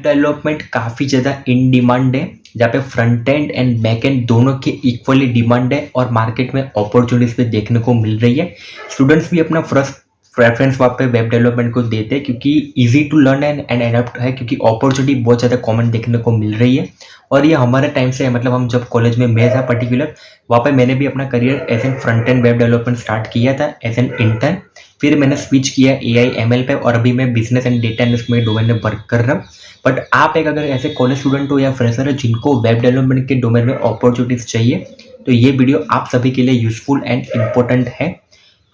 Development काफ़ी ज़्यादा in demand है, जहाँ पे front end and back and दोनों की इक्वली डिमांड है और मार्केट में अपॉर्चुनिटीज़ भी देखने को मिल रही है। स्टूडेंट्स भी अपना फर्स्ट प्रेफरेंस वहाँ पे वेब डेवलपमेंट को देते हैं क्योंकि easy to learn and adapt है, क्योंकि अपॉर्चुनिटी बहुत ज़्यादा कॉमन देखने को मिल रही है। और ये हमारे टाइम से है, मतलब हम जब कॉलेज में मैं था पर्टिकुलर, वहाँ पे मैंने भी अपना career as an front end web development start किया था एज एन इंटर्न। फिर मैंने स्विच किया AI ML पे और अभी मैं बिजनेस एंड डेटा एनालिस्ट में डोमेन में वर्क कर रहा हूँ। बट आप एक अगर ऐसे कॉलेज स्टूडेंट हो या फ्रेशर हो जिनको वेब डेवलपमेंट के डोमेन में अपॉर्चुनिटीज चाहिए, तो ये वीडियो आप सभी के लिए यूजफुल एंड इम्पोर्टेंट है।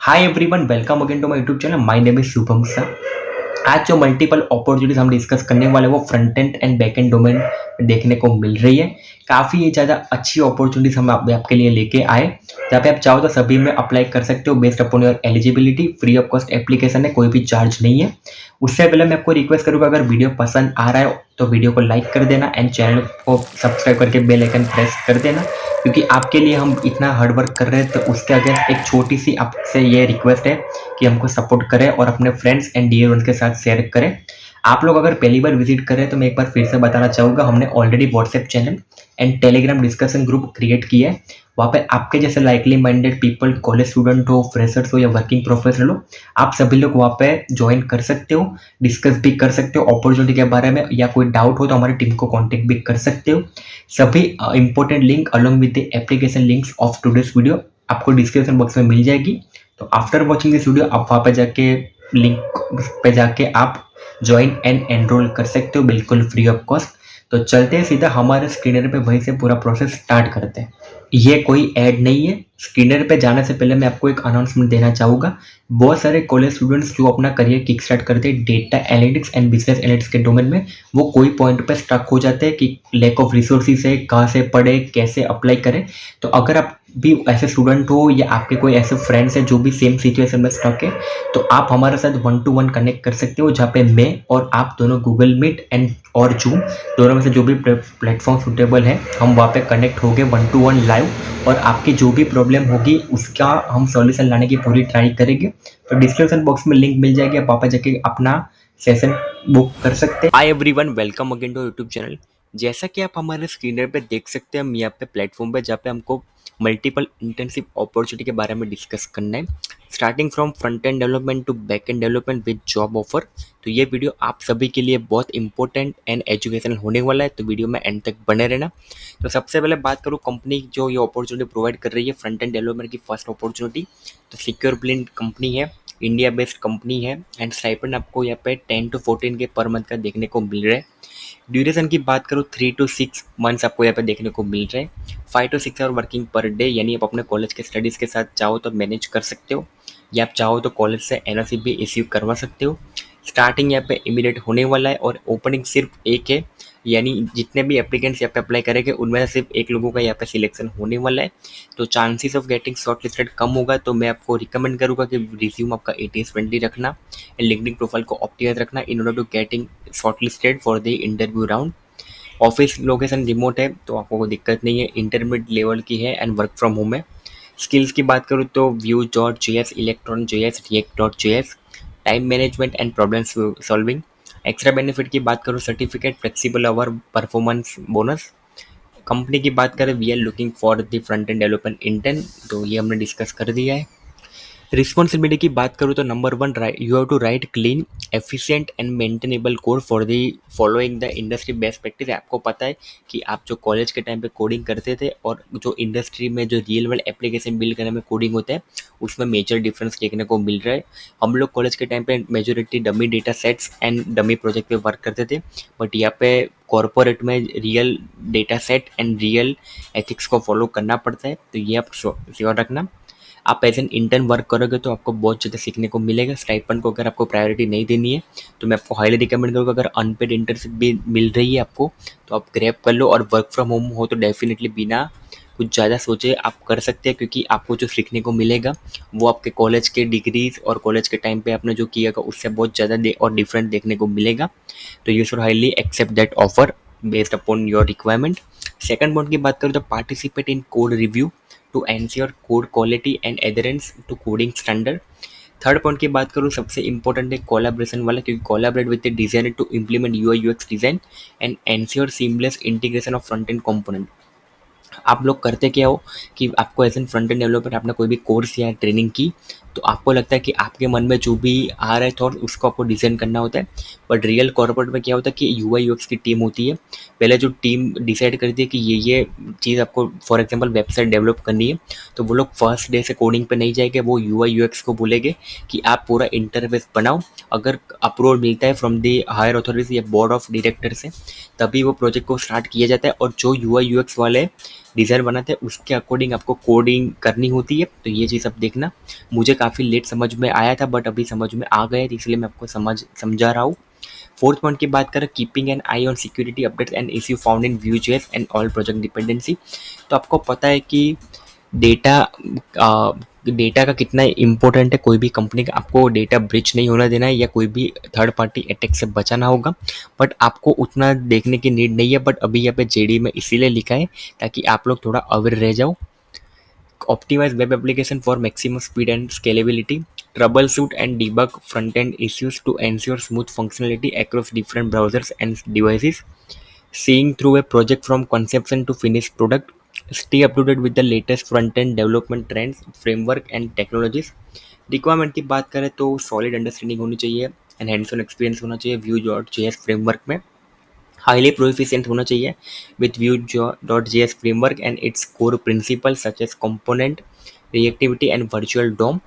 Hi everyone, welcome again to my YouTube channel. My name is Shubham sir. आज जो मल्टीपल अपॉर्चुनिटीज हम डिस्कस करने वाले वो front end and back end domain में देखने को मिल रही है। काफ़ी ज़्यादा अच्छी अपॉर्चुनिटीज हम आपके लिए लेके आए, जहाँ पे आप चाहो तो सभी में अप्लाई कर सकते हो based upon your eligibility. Free of cost application है, कोई भी चार्ज नहीं है। उससे पहले मैं आपको रिक्वेस्ट करूँगा, अगर वीडियो पसंद आ रहा है तो वीडियो को लाइक कर देना एंड चैनल को सब्सक्राइब करके बेल आइकन प्रेस कर देना, क्योंकि आपके लिए हम इतना हार्ड वर्क कर रहे हैं। तो उसके अगेंस्ट एक छोटी सी आपसे ये रिक्वेस्ट है कि हमको सपोर्ट करें और अपने फ्रेंड्स एंड डियर वन के साथ शेयर करें। आप लोग अगर पहली बार विजिट करें तो मैं एक बार फिर से बताना चाहूँगा, हमने already WhatsApp channel and Telegram discussion group create किया है। वहाँ पे आपके जैसे likely minded people, college student हो, फ्रेशर्स हो या वर्किंग प्रोफेशनल हो, आप सभी लोग वहाँ पे ज्वाइन कर सकते हो, डिस्कस भी कर सकते हो अपॉर्चुनिटी के बारे में, या कोई डाउट हो तो हमारी टीम को कॉन्टेक्ट भी कर सकते हो। सभी important link along with the application links of today's video आपको डिस्क्रिप्शन बॉक्स में मिल जाएगी। तो आफ्टर वॉचिंग दिस वीडियो आप वहाँ पे जाके लिंक पे जाके आप ज्वाइन एंड एनरोल कर सकते हो, बिल्कुल फ्री ऑफ कॉस्ट। तो चलते हैं सीधा हमारे स्क्रीनर पे, वहीं से पूरा प्रोसेस स्टार्ट करते हैं। ये कोई ऐड नहीं है। स्क्रीनर पे जाने से पहले मैं आपको एक अनाउंसमेंट देना चाहूँगा। बहुत सारे कॉलेज स्टूडेंट्स जो अपना करियर किक स्टार्ट करते हैं data analytics and business analytics के डोमेन में, वो कोई पॉइंट पे स्टक हो जाते हैं कि लैक ऑफ रिसोर्सेज है, कहाँ से पढ़े, कैसे अप्लाई करें। तो अगर आप भी ऐसे स्टूडेंट हो या आपके कोई ऐसे फ्रेंड्स हैं जो भी सेम सिचुएशन में स्टक है, तो आप हमारे साथ 1-to-1 कनेक्ट कर सकते हो, जहाँ पे मैं और आप दोनों गूगल मीट एंड और जूम दोनों में से जो भी प्लेटफॉर्म सुटेबल है, हम वहाँ पे कनेक्ट होंगे 1-to-1 लाइव, और आपकी जो भी प्रॉब्लम होगी उसका हम सॉल्यूशन लाने की पूरी ट्राई करेंगे। तो डिस्क्रिप्शन बॉक्स में लिंक मिल जाएगी, आप वहाँ पे जाके अपना सेशन बुक कर सकते हैं। Hi everyone, welcome again to YouTube channel. जैसा कि आप हमारे स्क्रीनर पे देख सकते हैं, हम यहाँ पे प्लेटफॉर्म पे जहाँ पे हमको मल्टीपल इंटेंसिव अपॉर्चुनिटी के बारे में डिस्कस करना है, starting from front end development to back end development with job offer. तो ये वीडियो आप सभी के लिए बहुत इंपॉर्टेंट एंड एजुकेशनल होने वाला है, तो वीडियो में एंड तक बने रहना। तो सबसे पहले बात करूँ कंपनी जो ये अपॉर्चुनिटी प्रोवाइड कर रही है फ्रंट एंड डेवलपमेंट की फर्स्ट अपॉर्चुनिटी, तो सिक्योर ब्लिंड कंपनी है, इंडिया बेस्ड कंपनी है एंड स्टाइपेंड आपको यहाँ पे 10 to 14 के पर मंथ का देखने को मिल रहा है। ड्यूरेशन की बात करूँ 3 to 6 मंथ्स आपको यहाँ पे देखने को मिल रहा है। 5 to 6 hour working per day, यानी आप अपने कॉलेज के स्टडीज़ के साथ चाहो तो मैनेज कर सकते हो, या आप चाहो तो कॉलेज से NOC भी इश्यू करवा सकते हो। स्टार्टिंग यहाँ पे इमीडिएट होने वाला है और ओपनिंग सिर्फ एक है, यानी जितने भी एप्लीकेंट्स यहाँ पे अप्लाई करेंगे उनमें से सिर्फ एक लोगों का यहाँ पे सिलेक्शन होने वाला है। तो chances of getting shortlisted कम होगा, तो मैं आपको रिकमेंड करूँगा कि रिज्यूम आपका 80-20 रखना एंड लिंक्डइन प्रोफाइल को ऑप्टिमाइज रखना in order to getting shortlisted for the interview round. Office location remote है तो आपको कोई दिक्कत नहीं है, इंटरमीडिएट लेवल की है एंड वर्क फ्रॉम होम है। स्किल्स की बात करूँ तो Vue.js, Electron.js, React.js, time management and problem solving. Extra benefit की बात करूँ certificate, flexible hour, performance bonus. Company की बात करें we are looking for the front end development intern, तो ये हमने डिस्कस कर दिया है। रिस्पॉन्सिबिलिटी की बात करूँ तो number 1, you have to write clean, efficient and maintainable code for the following the industry best practice. आपको पता है कि आप जो कॉलेज के टाइम पे कोडिंग करते थे और जो इंडस्ट्री में जो रियल वर्ल्ड एप्लीकेशन बिल्ड करने में कोडिंग होता है, उसमें मेजर डिफरेंस देखने को मिल रहा है। हम लोग कॉलेज के टाइम पे majority dummy data sets and dummy project पे वर्क करते थे, बट यहाँ पे कॉर्पोरेट में real data set and real ethics को फॉलो करना पड़ता है, तो ये आप श्योर रखना। आप एज एन इंटर्न वर्क करोगे तो आपको बहुत ज़्यादा सीखने को मिलेगा। स्टाइपेंड को अगर आपको प्रायोरिटी नहीं देनी है तो मैं आपको हाईली रिकमेंड करूँगा, अगर अनपेड इंटर्नशिप भी मिल रही है आपको तो आप ग्रैब कर लो, और वर्क फ्रॉम होम हो तो डेफिनेटली बिना कुछ ज़्यादा सोचे आप कर सकते हैं, क्योंकि आपको जो सीखने को मिलेगा वो आपके कॉलेज के डिग्रीज और कॉलेज के टाइम पे आपने जो किया होगा उससे बहुत ज़्यादा और डिफरेंट देखने को मिलेगा। तो you should highly accept that offer based upon your requirement. Second point की बात करूँ तो participate in code review to ensure code quality and adherence to coding standard। Third point की बात करूँ, सबसे इंपॉर्टेंट है कोलैबोरेशन वाला, क्योंकि collaborate with the designer to implement UI UX design and ensure seamless integration of front end component. आप लोग करते क्या हो कि आपको as an front end developer आपने कोई भी कोर्स या ट्रेनिंग की, तो आपको लगता है कि आपके मन में जो भी आ रहा है थॉट उसको आपको डिज़ाइन करना होता है। बट रियल कॉर्पोरेट में क्या होता है कि यूआई यूएक्स की टीम होती है। पहले जो टीम डिसाइड करती है कि ये चीज़ आपको फॉर एग्जांपल वेबसाइट डेवलप करनी है, तो वो लोग फर्स्ट डे से कोडिंग पे नहीं जाएंगे, वो यूआई यूएक्स को बोलेंगे कि आप पूरा इंटरफेस बनाओ। अगर अप्रूवल मिलता है फ्रॉम दी हायर अथॉरिटीज या बोर्ड ऑफ डायरेक्टर से, तभी वो प्रोजेक्ट को स्टार्ट किया जाता है। और जो यूआई यूएक्स वाले डिज़ाइन बनाते हैं उसके अकॉर्डिंग आपको कोडिंग करनी होती है। तो ये चीज़ आप देखना, मुझे काफ़ी लेट समझ में आया था बट अभी समझ में आ गया है, इसलिए मैं आपको समझा रहा हूँ। फोर्थ पॉइंट की बात करें, keeping an I on security updates and issue found in Vue.js and all project dependency. तो आपको पता है कि डेटा डेटा का कितना इम्पोर्टेंट है। कोई भी कंपनी का आपको डेटा ब्रीच नहीं होना देना है या कोई भी थर्ड पार्टी अटैक से बचाना होगा, बट आपको उतना देखने की नीड नहीं है। बट अभी यहाँ पे जेडी में इसीलिए लिखा है ताकि आप लोग थोड़ा अवेयर रह जाओ। Optimize web application for maximum speed and scalability, troubleshoot and debug front-end issues to ensure smooth functionality across different browsers and devices, seeing through a project from conception to finished product, stay up to date with the latest front-end development trends, framework and technologies। Requirement की बात करें तो solid understanding होनी चाहिए and hands on experience होना चाहिए Vue.js framework में, highly proficient होना चाहिए with Vue.js framework and its core principle such as component, reactivity and virtual DOM.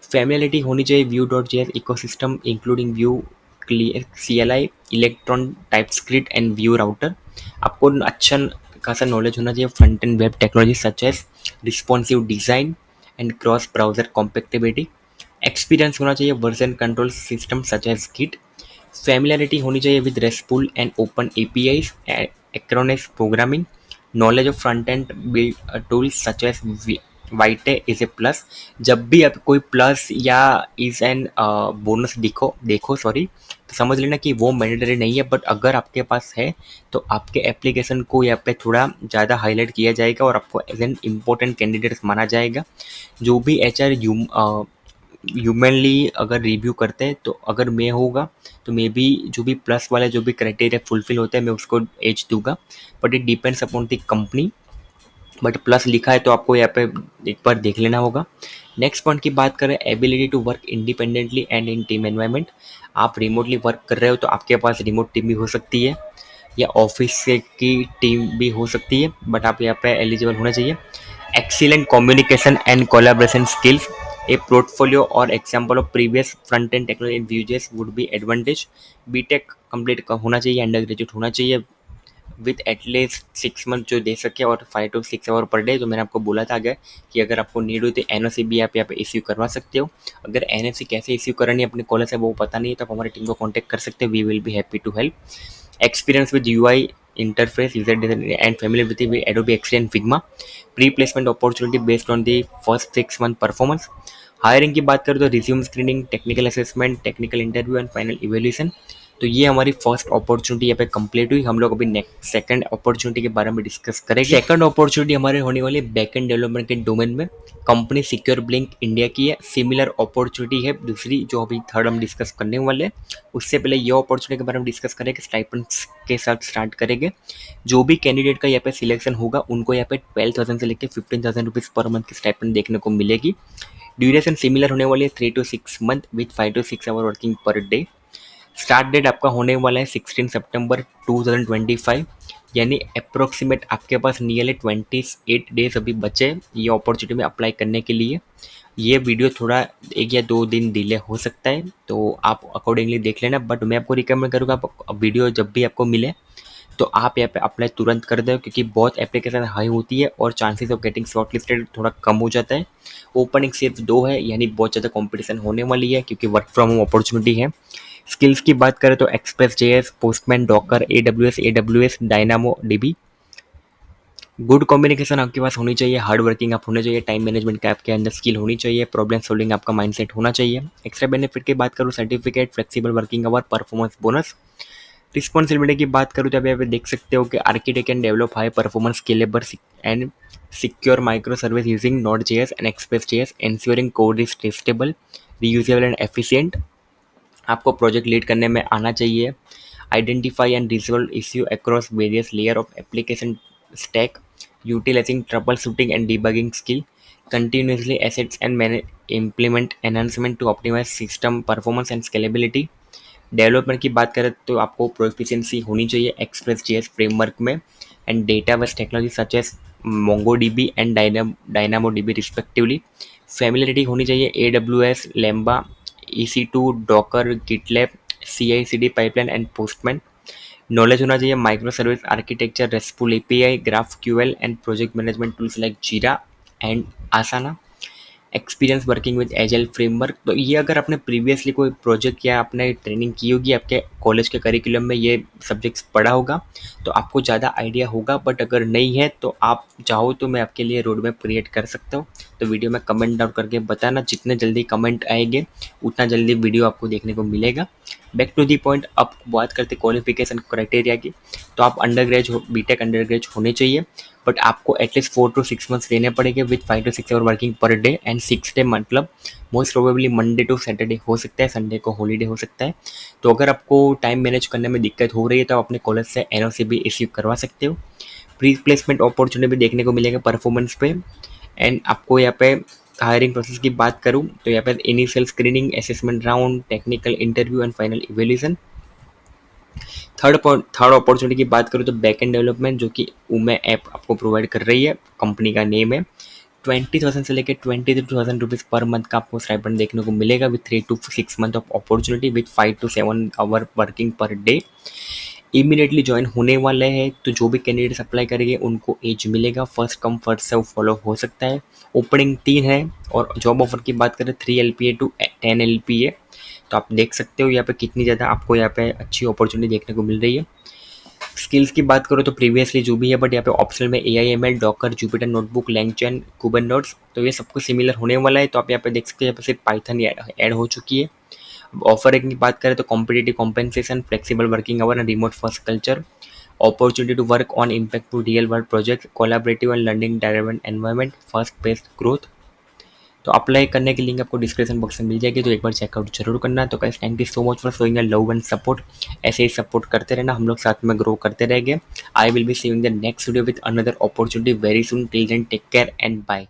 Familiarity होनी चाहिए Vue.js ecosystem including Vue CLI, Electron, TypeScript and Vue router. आपको अच्छा खासा नॉलेज होना चाहिए front end web technology such as responsive design and cross browser compatibility. Experience होना चाहिए version control system such as Git. Familiarity होनी चाहिए with restful and open APIs, asynchronous programming, knowledge of front end build tools such as Vite is a plus. जब भी आप कोई plus या is an bonus देखो सॉरी, तो समझ लेना कि वो मैंडेटरी नहीं है, बट अगर आपके पास है तो आपके एप्लीकेशन को यहाँ पे थोड़ा ज़्यादा हाईलाइट किया जाएगा और आपको एज एन इम्पोर्टेंट कैंडिडेट माना जाएगा। जो भी HR ह्यूमनली अगर रिव्यू करते हैं, तो अगर मैं होगा तो मे बी जो भी प्लस वाले जो भी क्राइटेरिया फुलफिल होते हैं मैं उसको एज दूंगा, but it depends upon the company. But plus लिखा है तो आपको यहाँ पे एक बार देख लेना होगा। नेक्स्ट पॉइंट की बात करें, ability to work independently and in team environment. आप रिमोटली वर्क कर रहे हो तो आपके पास रिमोट टीम भी हो सकती है या ऑफिस से की टीम भी हो सकती है, बट आप यहाँ पे एलिजिबल होना चाहिए। Excellent communication and collaboration skills, a portfolio और example of previous front end technology in Vue.js would be advantage. BTech complete होना चाहिए, अंडर ग्रेजुएट होना चाहिए विथ एटलीस्ट 6 मंथ जो दे सके और 5 to 6 आवर पर डे। जो मैंने आपको बोला था आगे कि अगर आपको नीड हो तो NOC भी आप यहाँ पे इश्यू करवा सकते हो। अगर NOC कैसे इश्यू करनी है अपने कॉलेज से वो पता नहीं है तो आप हमारी टीम को कॉन्टैक्ट कर सकते हो, we will be happy to help. Experience with UI interface, user design and familiar with the Adobe XD and Figma, pre-placement opportunity based on the first 6 month performance। Hiring की बात करें तो resume screening, technical assessment, technical interview and final evaluation. तो ये हमारी first opportunity यहाँ पे complete हुई। हम लोग अभी नेक्स्ट सेकंड अपॉर्चुनिटी के बारे में डिस्कस करेंगे। सेकंड अपॉर्चुनिटी हमारे होने वाली बैकएंड डेवलपमेंट के डोमेन में, कंपनी सिक्योर ब्लिंक इंडिया की है। सिमिलर अपॉर्चुनिटी है दूसरी जो अभी थर्ड हम डिस्कस करने वाले हैं। उससे पहले ये अपॉर्चुनिटी के बारे में डिस्कस करेंगे, स्टाइपेंड्स के साथ स्टार्ट करेंगे। जो भी कैंडिडेट का यहाँ पे सिलेक्शन होगा उनको यहाँ पे 12,000 से लेकर 15,000 रुपीज़ पर मंथ की स्टाइपेंड देखने को मिलेगी। ड्यूरेशन सिमिलर होने वाली है 3 to 6 month with 5 to 6 hour working per day. Start date आपका होने वाला है 16 सितंबर 2025, यानी अप्रोक्सीमेट आपके पास नियरली 28 डेज अभी बचे ये अपॉर्चुनिटी में अप्लाई करने के लिए। ये वीडियो थोड़ा 1 या 2 दिन डिले हो सकता है तो आप अकॉर्डिंगली देख लेना, बट मैं आपको रिकमेंड करूँगा आप वीडियो जब भी आपको मिले तो आप यहाँ पे अप्लाई तुरंत कर दो, क्योंकि बहुत एप्लीकेशन हाई होती है और chances of getting short listed थोड़ा कम हो जाता है। ओपनिंग सिर्फ 2 है, यानी बहुत ज़्यादा कंपटीशन होने वाली है क्योंकि वर्क फ्रॉम होम अपॉर्चुनिटी है। स्किल्स की बात करें तो Express JS, Postman, Docker, AWS Dynamo DB। Good communication आपके पास होनी चाहिए, हार्ड वर्किंग आप होने चाहिए, टाइम मैनेजमेंट का आपके अंदर स्किल होनी चाहिए, प्रॉब्लम सॉल्विंग आपका माइंडसेट होना चाहिए। एक्स्ट्रा बेनिफिट की बात करूँ, certificate, flexible working hour, performance bonus. Responsibility की बात करूँ तो यहाँ पे देख सकते हो कि architect can develop high performance scalable and secure micro service using Node.js and Express.js, ensuring code is testable, reusable and efficient, आपको प्रोजेक्ट लीड करने में आना चाहिए। Identify and resolve issue across various layer of application stack, utilizing troubleshooting and debugging skill, continuously assets and implement enhancement to optimize system performance and scalability। Development की बात करें तो आपको प्रोफिशिएंसी होनी चाहिए एक्सप्रेस जेएस फ्रेमवर्क में and database technology such as MongoDB and DynamoDB respectively. Familiarity होनी चाहिए AWS, Lambda, EC2, Docker, GitLab, CI/CD pipeline and Postman. Knowledge होना चाहिए micro service architecture, restful API, GraphQL and project management tools like Jira and Asana. Experience working with agile framework, तो ये अगर आपने previously कोई project या आपने training की होगी, आपके कॉलेज के करिकुलम में ये सब्जेक्ट्स पढ़ा होगा तो आपको ज़्यादा आइडिया होगा। बट अगर नहीं है तो आप चाहो तो मैं आपके लिए रोड मैप क्रिएट कर सकता हूँ। तो वीडियो में कमेंट डाउन करके बताना, जितने जल्दी कमेंट आएंगे उतना जल्दी वीडियो आपको देखने को मिलेगा। बैक टू दी पॉइंट, अब बात करते क्वालिफिकेशन क्राइटेरिया की। तो आप अंडर ग्रेज हो, बीटेक अंडर ग्रेज होने चाहिए, बट आपको एटलीस्ट 4 to 6 मंथ्स लेने पड़ेंगे with 5 to 6 hour working per day and 6 day, मतलब most probably Monday to Saturday हो सकता है, संडे को हॉलीडे हो सकता है। तो अगर आपको टाइम मैनेज करने में दिक्कत हो रही है तो आप अपने कॉलेज से एनओसी भी इश्यू करवा सकते हो। प्री प्लेसमेंट अपॉर्चुनिटी भी देखने को मिलेगा परफॉर्मेंस पे। एंड आपको यहाँ पे हायरिंग प्रोसेस की बात करूँ तो यहाँ पे initial screening, assessment round, technical interview and final evaluation. Third opportunity की बात करूँ तो बैक एंड डेवलपमेंट, जो कि उमे ऐप आपको प्रोवाइड कर रही है, कंपनी का नेम है। 20,000 से लेकर 22,000 रुपीज़ पर मंथ का आपको स्टाइपेंड देखने को मिलेगा with 3 to 6 month of opportunity with 5 to 7 hour working per day. Immediately join होने वाले हैं, तो जो भी कैंडिडेट्स अप्लाई करेंगे उनको एज मिलेगा, first come first serve follow हो सकता है। ओपनिंग 3 है और जॉब ऑफर की बात करें 3 LPA टू 10 LPA। तो आप देख सकते हो यहाँ पे कितनी ज़्यादा आपको यहाँ पे अच्छी अपॉर्चुनिटी देखने को मिल रही है। स्किल्स की बात करो तो प्रीवियसली जो भी है, बट यहाँ पे ऑप्शनल में AIML, डॉकर, जुपिटर नोटबुक, लैंगचैन, कुबरनेट्स, तो ये सब कुछ सिमिलर होने वाला है। तो आप यहाँ पे देख सकते हैं यहाँ पे सिर्फ पाइथन ऐड हो चुकी है। ऑफर की बात करें तो competitive compensation, flexible working hour and remote first culture, opportunity to work on impactful real world projects, collaborative and learning driven environment, fast paced growth। तो अप्लाई करने की लिंक आपको डिस्क्रिप्शन बॉक्स में मिल जाएगी, तो एक बार चेकआउट जरूर करना। तो guys thank you so much for showing a love and support. ऐसे ही सपोर्ट करते रहना, हम लोग साथ में ग्रो करते रहेंगे। I will be seeing the next video with another opportunity very soon. Till then take care and bye.